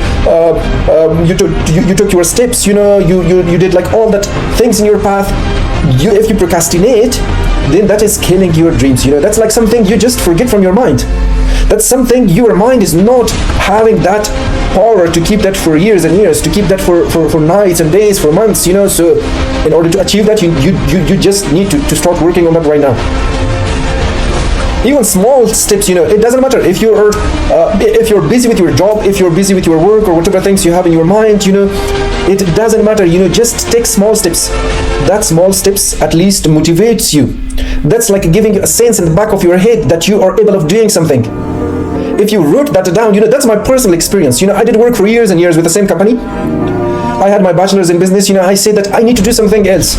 you took your steps, you did like all that things in your path. If you procrastinate, then that is killing your dreams. That's like something you just forget from your mind. That's something your mind is not having that power to keep that for years and years, to keep that for nights and days, for months, So in order to achieve that, you just need to start working on that right now. Even small steps, it doesn't matter if you're busy with your job, if you're busy with your work or whatever things you have in your mind, it doesn't matter. Just take small steps. That small steps at least motivates you. That's like giving you a sense in the back of your head that you are able of doing something. If you wrote that down, that's my personal experience. I did work for years and years with the same company. I had my bachelor's in business. I said that I need to do something else.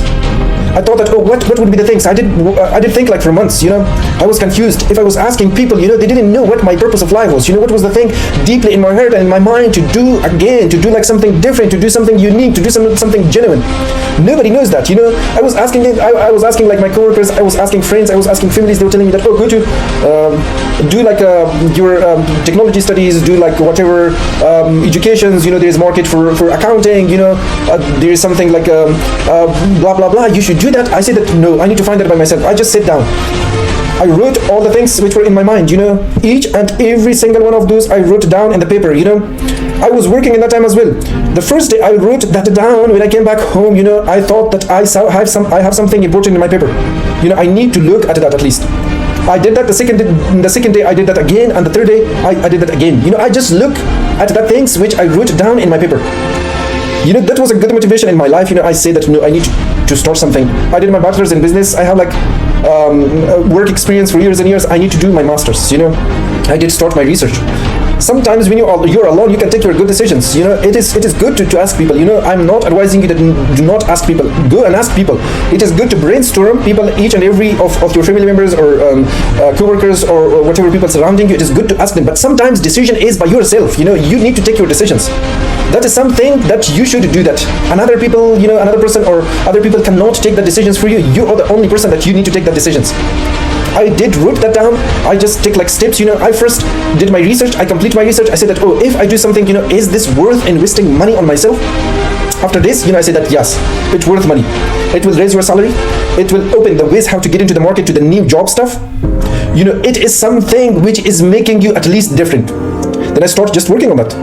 I thought that, what would be the things? I did think like for months, I was confused. If I was asking people, they didn't know what my purpose of life was. What was the thing deeply in my heart and in my mind to do again, to do like something different, to do something unique, to do something genuine. Nobody knows that, I was asking like my coworkers, I was asking friends, I was asking families. They were telling me that, go to do like your technology studies, do like whatever educations, there is market for accounting, there is something like blah blah blah, you should do that. I said that no, I need to find that by myself. I just sit down. I wrote all the things which were in my mind, each and every single one of those I wrote down in the paper, I was working in that time as well. The first day I wrote that down. When I came back home, I thought that I have something important in my paper. I need to look at that at least. I did that the second day I did that again, and the third day I did that again. I just look at the things which I wrote down in my paper. That was a good motivation in my life. I say that I need to start something. I did my bachelor's in business. I have work experience for years and years. I need to do my master's. I did start my research. Sometimes when you're alone, you can take your good decisions. It is good to ask people. I'm not advising you that do not ask people. Go and ask people. It is good to brainstorm people, each and every of your family members or co-workers or whatever people surrounding you. It is good to ask them. But sometimes decision is by yourself. You need to take your decisions. That is something that you should do that. Another person or other people cannot take the decisions for you. You are the only person that you need to take the decisions. I did wrote that down. I just take steps. I first did my research. I complete my research. I said that, if I do something, is this worth investing money on myself? After this, I say that yes, it's worth money. It will raise your salary. It will open the ways how to get into the market to the new job stuff. It is something which is making you at least different. Then I start just working on that.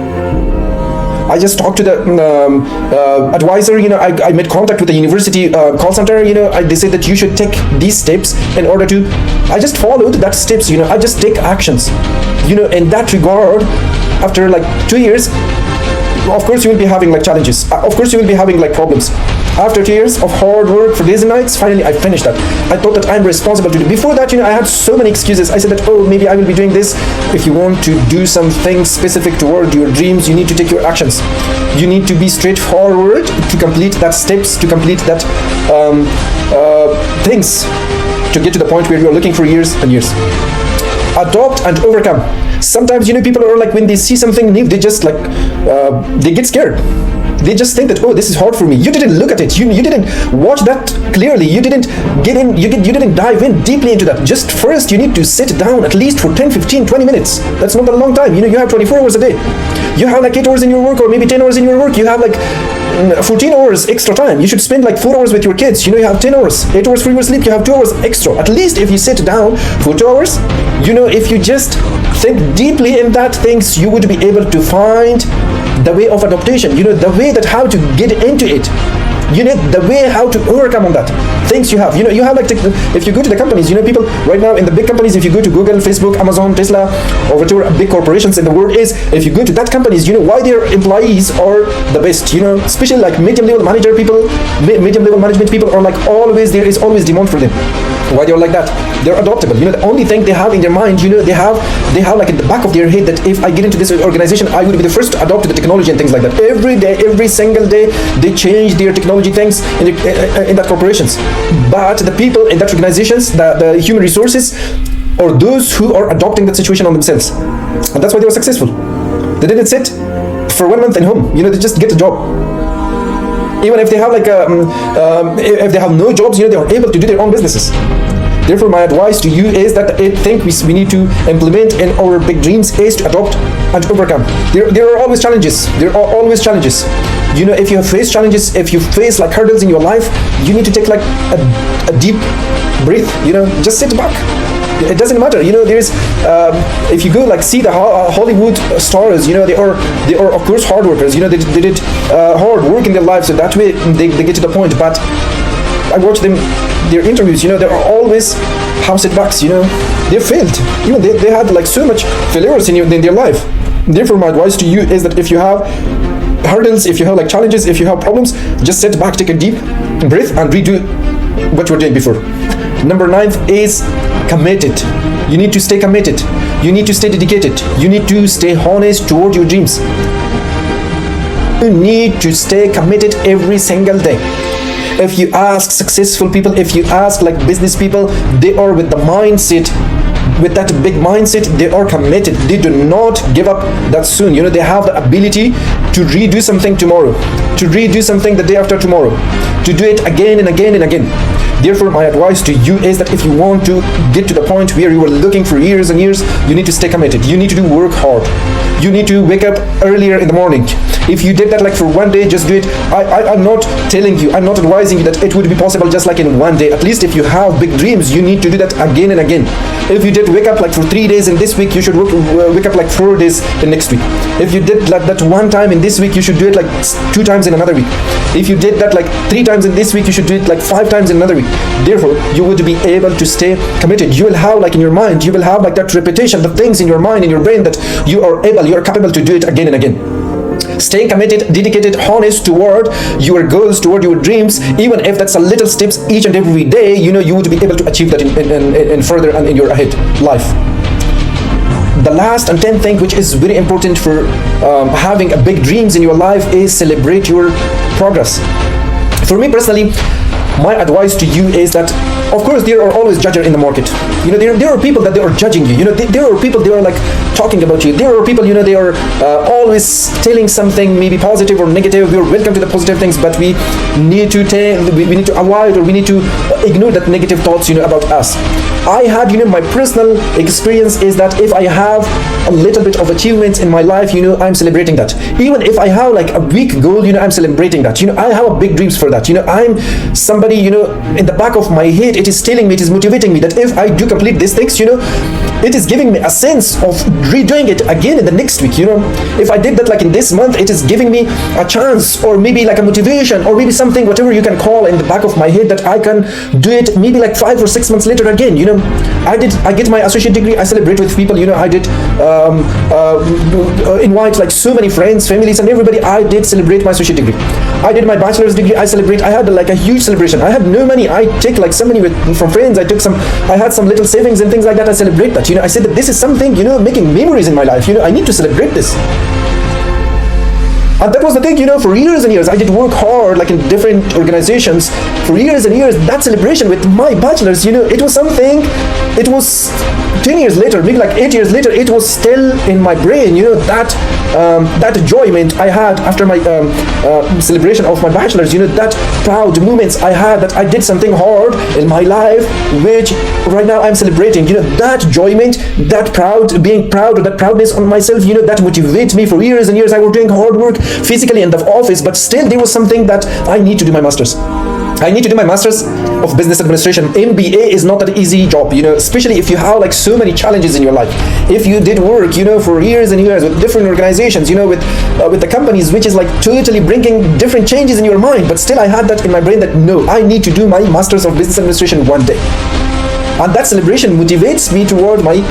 I just talked to the advisor. I made contact with the university call center. They said that you should take these steps in order to. I just followed that steps. I just take actions. In that regard, after 2 years, of course you will be having challenges. Of course you will be having problems. After 2 years of hard work for days and nights, finally I finished that. I thought that I'm responsible to do. Before that, I had so many excuses. I said that, maybe I will be doing this. If you want to do something specific toward your dreams, you need to take your actions. You need to be straightforward to complete that steps, to complete that things, to get to the point where you're looking for years and years. Adopt and overcome. Sometimes, people are when they see something new, they just they get scared. They just think that, this is hard for me. You didn't look at it. You didn't watch that clearly. You didn't get in. You didn't dive in deeply into that. Just first, you need to sit down at least for 10, 15, 20 minutes. That's not a long time. You have 24 hours a day. You have 8 hours in your work, or maybe 10 hours in your work. You have 14 hours extra time. You should spend 4 hours with your kids. You have 10 hours, 8 hours for your sleep. You have 2 hours extra. At least if you sit down for 2 hours, if you just think deeply in that things, you would be able to find the way of adaptation. The way that how to get into it. The way how to overcome on that things you have. You have if you go to the companies, people right now in the big companies, if you go to Google, Facebook, Amazon, Tesla, or whatever big corporations in the world is, if you go to that companies, why their employees are the best. Especially medium level manager people, medium level management people are always, there is always demand for them. Why they're like that? They're adaptable. The only thing they have in their mind, they have in the back of their head that if I get into this organization, I will be the first to adopt the technology and things like that. Every day, every single day, they change their technology things in that corporations. But the people in that organizations, the human resources, or those who are adopting that situation on themselves, and that's why they were successful. They didn't sit for 1 month in home. They just get a job. Even if they have if they have no jobs, they are able to do their own businesses. Therefore, my advice to you is that I think we need to implement in our big dreams is to adopt and overcome. There are always challenges. There are always challenges. If you face challenges, if you face hurdles in your life, you need to take a deep breath. Just sit back. It doesn't matter. There's if you go see the Hollywood stars, they are of course hard workers. They did hard work in their lives, so that way they get to the point. But I watch their interviews. There are always setbacks. They failed. They had so much failures in their life. Therefore, my advice to you is that if you have hurdles, if you have challenges, if you have problems, just sit back, take a deep breath, and redo what you were doing before. Number 9 is committed. You need to stay committed. You need to stay dedicated. You need to stay honest toward your dreams. You need to stay committed every single day. If you ask successful people, if you ask business people, they are with the mindset, with that big mindset, they are committed. They do not give up that soon. They have the ability to redo something tomorrow, to redo something the day after tomorrow, to do it again and again and again. Therefore, my advice to you is that if you want to get to the point where you were looking for years and years, you need to stay committed. You need to work hard. You need to wake up earlier in the morning. If you did that like for one day, just do it. I'm not telling you, I'm not advising you that it would be possible just like in one day. At least if you have big dreams, you need to do that again and again. If you did wake up like for 3 days in this week, you should wake up like 4 days the next week. If you did like that one time in this week, you should do it like 2 times in another week. If you did that like 3 times in this week, you should do it like 5 times in another week. Therefore, you would be able to stay committed. You will have like in your mind, you will have like that repetition, the things in your mind, in your brain that you are capable to do it again and again. Stay committed, dedicated, honest toward your goals, toward your dreams. Even if that's a little steps each and every day, you would be able to achieve that in further and in your ahead life. The last and 10th thing, which is very important for having a big dreams in your life, is celebrate your progress. For me personally, my advice to you is that, of course, there are always judges in the market. There are people that they are judging you. There are people they are like talking about you. There are people they are always telling something maybe positive or negative. We are welcome to the positive things, but we need to avoid, or we need to ignore that negative thoughts about us. I had my personal experience is that if I have a little bit of achievements in my life, I'm celebrating that. Even if I have like a weak goal, I'm celebrating that. I have big dreams for that. I'm somebody, in the back of my head, it is telling me, it is motivating me that if I do complete these things, it is giving me a sense of redoing it again in the next week. If I did that like in this month, it is giving me a chance, or maybe like a motivation, or maybe something, whatever you can call, in the back of my head, that I can do it maybe like 5 or 6 months later again. I get my associate degree, I celebrate with people, I did invite like so many friends, families, and everybody. I did celebrate my associate degree. I did my bachelor's degree, I celebrate. I had like a huge celebration. I had no money. I take like some money from friends. I had some little savings and things like that. I celebrate that. I said that this is something, making memories in my life. I need to celebrate this. And that was the thing, for years and years, I did work hard, like in different organizations, for years and years. That celebration with my bachelor's, it was something, it was 10 years later, maybe like 8 years later, it was still in my brain, that enjoyment I had after my celebration of my bachelor's, that proud moments I had, that I did something hard in my life, which right now I'm celebrating, that enjoyment, that being proud, or that proudness on myself, that motivates me. For years and years, I was doing hard work physically in the office, but still there was something that I need to do my master's. I need to do my master's of business administration. MBA is not an easy job, especially if you have like so many challenges in your life. If you did work, for years and years with different organizations, with the companies, which is like totally bringing different changes in your mind, but still I had that in my brain that no, I need to do my master's of business administration one day. And that celebration motivates me toward my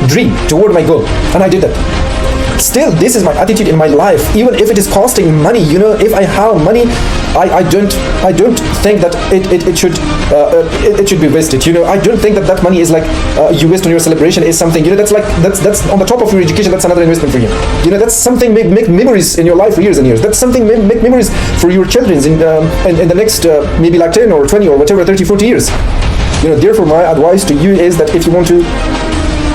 dream, toward my goal, and I did that. Still, this is my attitude in my life. Even if it is costing money, if I have money, I don't think that it should be wasted. I don't think that money is like you waste on your celebration is something. That's on the top of your education. That's another investment for you. That's something make memories in your life for years and years. That's something make memories for your children in the next maybe like 10 or 20 or whatever, 30, 40 years. Therefore, my advice to you is that if you want to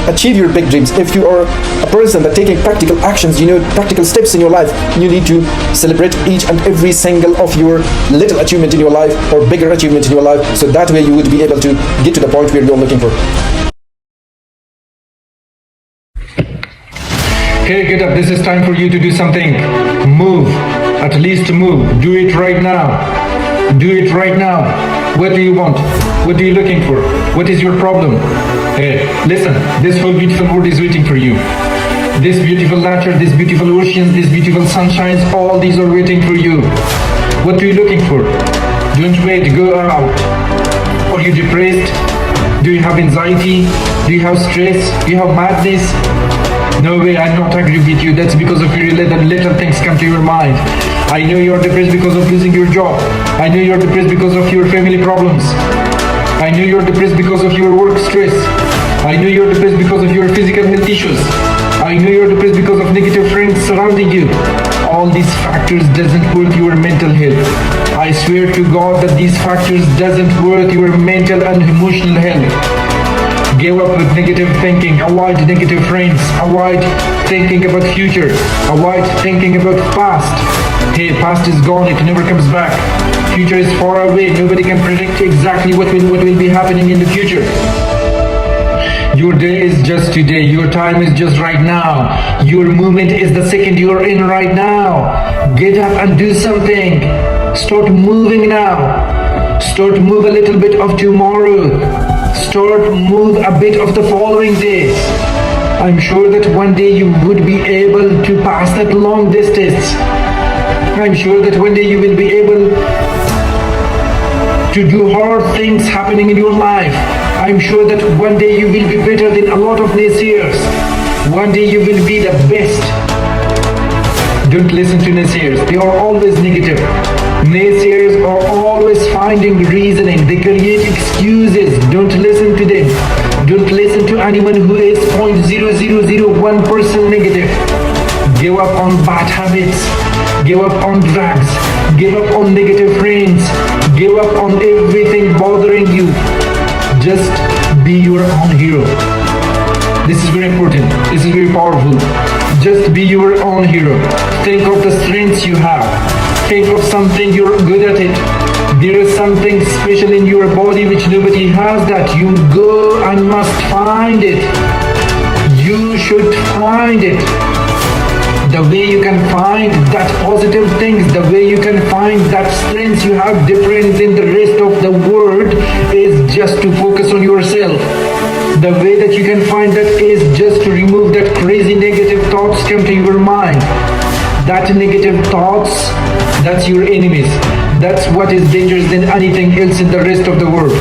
achieve your big dreams, if you are a person that taking practical actions, practical steps in your life, you need to celebrate each and every single of your little achievement in your life or bigger achievement in your life, so that way you would be able to get to the point where you're looking for. Okay, get up. This is time for you to do something. Move. At least move. Do it right now. Do it right now. What do you want? What are you looking for? What is your problem? Hey, listen, this whole beautiful world is waiting for you. This beautiful nature, this beautiful oceans, this beautiful sunshines, all these are waiting for you. What are you looking for? Don't wait, go out. Are you depressed? Do you have anxiety? Do you have stress? Do you have madness? No way, I'm not agree with you. That's because of your little things come to your mind. I know you're depressed because of losing your job. I know you're depressed because of your family problems. I know you're depressed because of your work stress. I know you're depressed because of your physical health issues. I know you're depressed because of negative friends surrounding you. All these factors doesn't work your mental health. I swear to God that these factors doesn't work your mental and emotional health. Give up with negative thinking, avoid negative friends, avoid thinking about future, avoid thinking about past. Hey, past is gone, it never comes back. future is far away. Nobody can predict exactly what will be happening in the future. Your day is just today. Your time is just right now. Your moment is the second you are in right now. Get up and do something. Start moving now. Start move a little bit of tomorrow. Start move a bit of the following days. I'm sure that one day you would be able to pass that long distance. I'm sure that one day you will be able to do hard things happening in your life. I'm sure that one day you will be better than a lot of naysayers. One day you will be the best. Don't listen to naysayers. They are always negative. Naysayers are always finding reasoning. They create excuses. Don't listen to them. Don't listen to anyone who is 0.0001% negative. Give up on bad habits. Give up on drugs. Give up on negative friends. Give up on everything bothering you. Just be your own hero. This is very important. This is very powerful. Just be your own hero. Think of the strengths you have. Think of something you're good at it. There is something special in your body which nobody has that. You go and must find it. You should find it. The way you can find that positive things, the way you can find that strengths you have different than the rest of the world is just to focus on yourself. The way that you can find that is just to remove that crazy negative thoughts come to your mind. That negative thoughts, that's your enemies. That's what is dangerous than anything else in the rest of the world.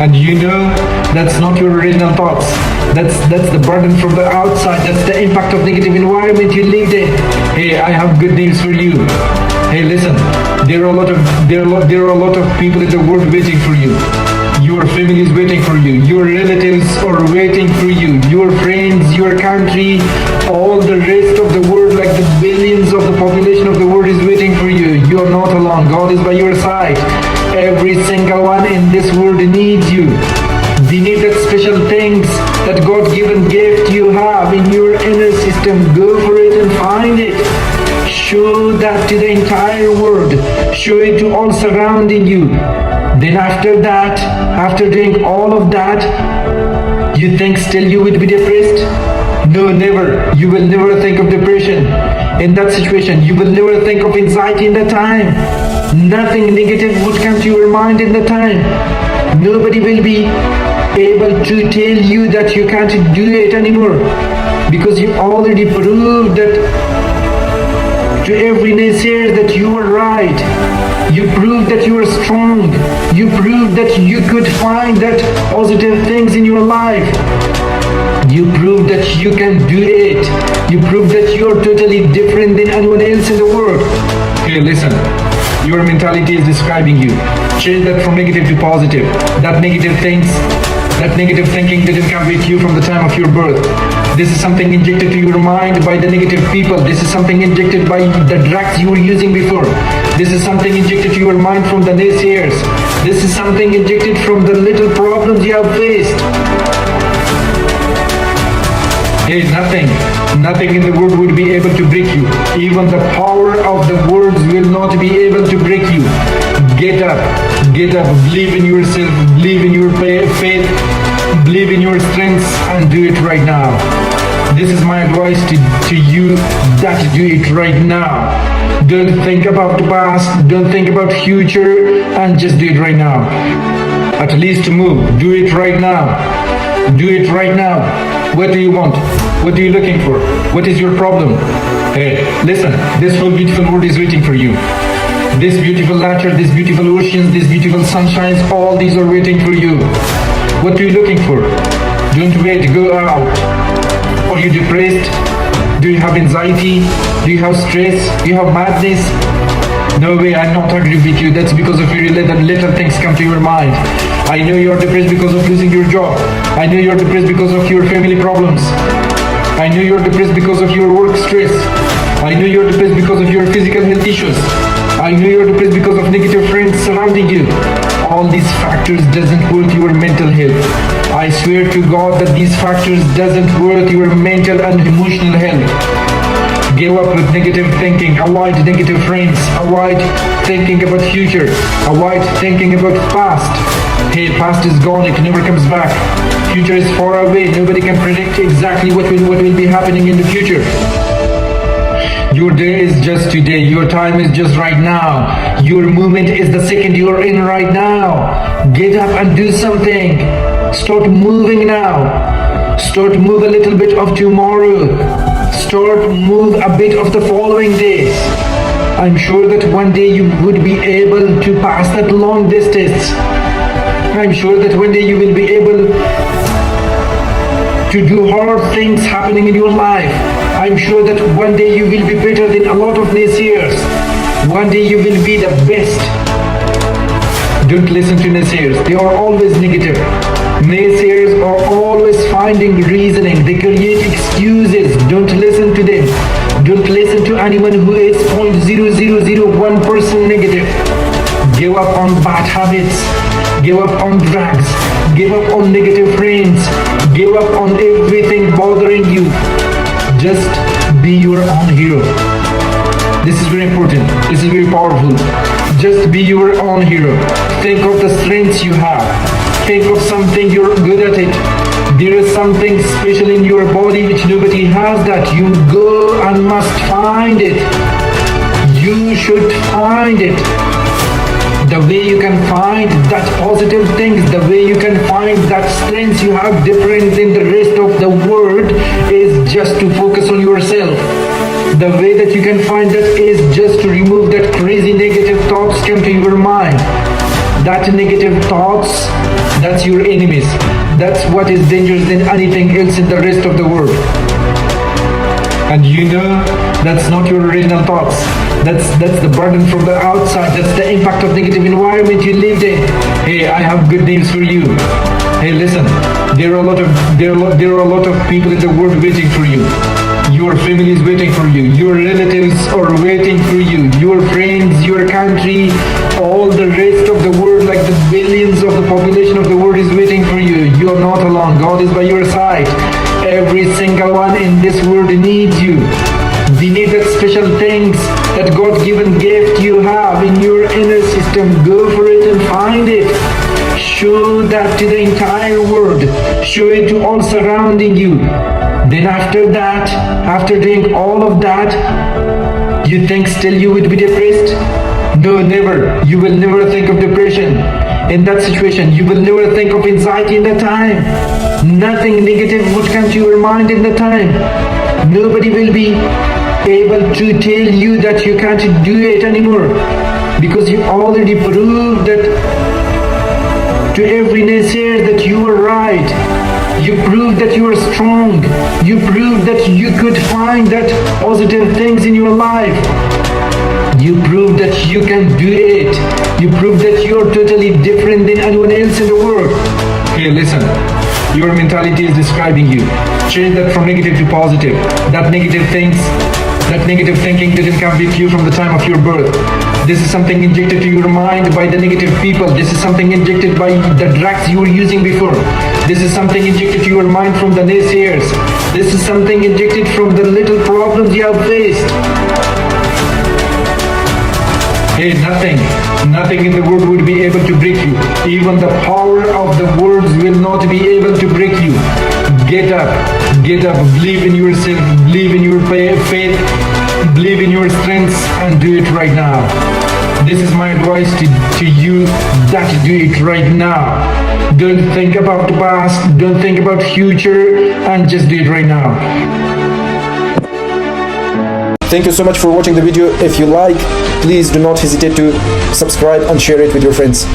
And you know that's not your original thoughts. That's the burden from the outside. That's the impact of negative environment you lived in. Hey, I have good news for you. Hey, listen. There are a lot of people in the world waiting for you. Your family is waiting for you. Your relatives are waiting for you. Your friends, your country, all the rest of the world, like the billions of the population of the world is waiting for you. You are not alone. God is by your side. Every single one in this world needs you. They need that special things, that God-given gift you have in your inner system. Go for it and find it. Show that to the entire world. Show it to all surrounding you. Then after that, after doing all of that, you think still you would be depressed? No, never. You will never think of depression in that situation. You will never think of anxiety in that time. Nothing negative would come to your mind in that time. Nobody will be able to tell you that you can't do it anymore, because you already proved that to every naysayer that you were right. You proved that you were strong. You proved that you could find that positive things in your life. You proved that you can do it. You proved that you're totally different than anyone else in the world. Hey, listen. Your mentality is describing you. Change that from negative to positive. That negative thinking didn't come with you from the time of your birth. This is something injected to your mind by the negative people. This is something injected by the drugs you were using before. This is something injected to your mind from the naysayers. This is something injected from the little problems you have faced. Hey, nothing in the world would be able to break you. Even the power of the words will not be able to break you. Get up, believe in yourself, believe in your faith, believe in your strengths, and do it right now. This is my advice to you, that do it right now. Don't think about the past, don't think about future, and just do it right now. At least move, do it right now. Do it right now. What do you want? What are you looking for? What is your problem? Hey, listen, this whole beautiful world is waiting for you. This beautiful nature, this beautiful oceans, this beautiful sunshines, all these are waiting for you. What are you looking for? Don't wait, go out. Are you depressed? Do you have anxiety? Do you have stress? Do you have madness? No way, I'm not agree with you. That's because of your little things come to your mind. I know you're depressed because of losing your job. I know you're depressed because of your family problems. I know you're depressed because of your work stress. I know you're depressed because of your physical health issues. I know you're depressed because of negative friends surrounding you. All these factors doesn't worth your mental health. I swear to God that these factors doesn't worth your mental and emotional health. Give up with negative thinking. Avoid negative friends. Avoid thinking about future. Avoid thinking about past. Hey, past is gone. It never comes back. Future is far away. Nobody can predict exactly what will be happening in the future. Your day is just today. Your time is just right now. Your moment is the second you are in right now. Get up and do something. Start moving now. Start move a little bit of tomorrow. Start move a bit of the following days. I'm sure that one day you would be able to pass that long distance. I'm sure that one day you will be able to do hard things happening in your life. I'm sure that one day you will be better than a lot of naysayers. One day you will be the best. Don't listen to naysayers. They are always negative. Naysayers are always finding reasoning. They create excuses. Don't listen to them. Don't listen to anyone who is 0.0001% negative. Give up on bad habits. Give up on drugs. Give up on negative friends. Give up on everything bothering you. Just be your own hero. This is very important. This is very powerful. Just be your own hero. Think of the strengths you have. Think of something you're good at it. There is something special in your body which nobody has that. You go and must find it. You should find it. The way you can find that positive things, the way you can find that strengths you have different than the rest of the world is just to focus on yourself. The way that you can find that is just to remove that crazy negative thoughts come to your mind. That negative thoughts, that's your enemies. That's what is dangerous than anything else in the rest of the world. And you know, that's not your original thoughts. That's the burden from the outside. That's the impact of negative environment you lived in. Hey, I have good news for you. Hey, listen. There are a lot of people in the world waiting for you. Your family is waiting for you. Your relatives are waiting for you. Your friends, your country, all the rest of the world, like the billions of the population of the world is waiting for you. You are not alone. God is by your side. Every single one in this world needs you. We need that special things, that God-given gift you have in your inner system. Go for it and find it. Show that to the entire world. Show it to all surrounding you. Then after that, after doing all of that, you think still you would be depressed? No, never. You will never think of depression in that situation. You will never think of anxiety in that time. Nothing negative would come to your mind in that time. Nobody will be able to tell you that you can't do it anymore, because you already proved that to every naysayer that you were right. You proved that you are strong. You proved that you could find that positive things in your life. You proved that you can do it. You proved that you are totally different than anyone else in the world. Hey, listen. Your mentality is describing you. Change that from negative to positive. That negative thinking didn't come with you from the time of your birth. This is something injected to your mind by the negative people. This is something injected by the drugs you were using before. This is something injected to your mind from the naysayers. This is something injected from the little problems you have faced. Hey, nothing in the world would be able to break you. Even the power of the words will not be able to break you. Get up, believe in yourself, believe in your faith, believe in your strengths, and do it right now. This is my advice to you, that do it right now. Don't think about the past, don't think about future, and just do it right now. Thank you so much for watching the video. If you like, please do not hesitate to subscribe and share it with your friends.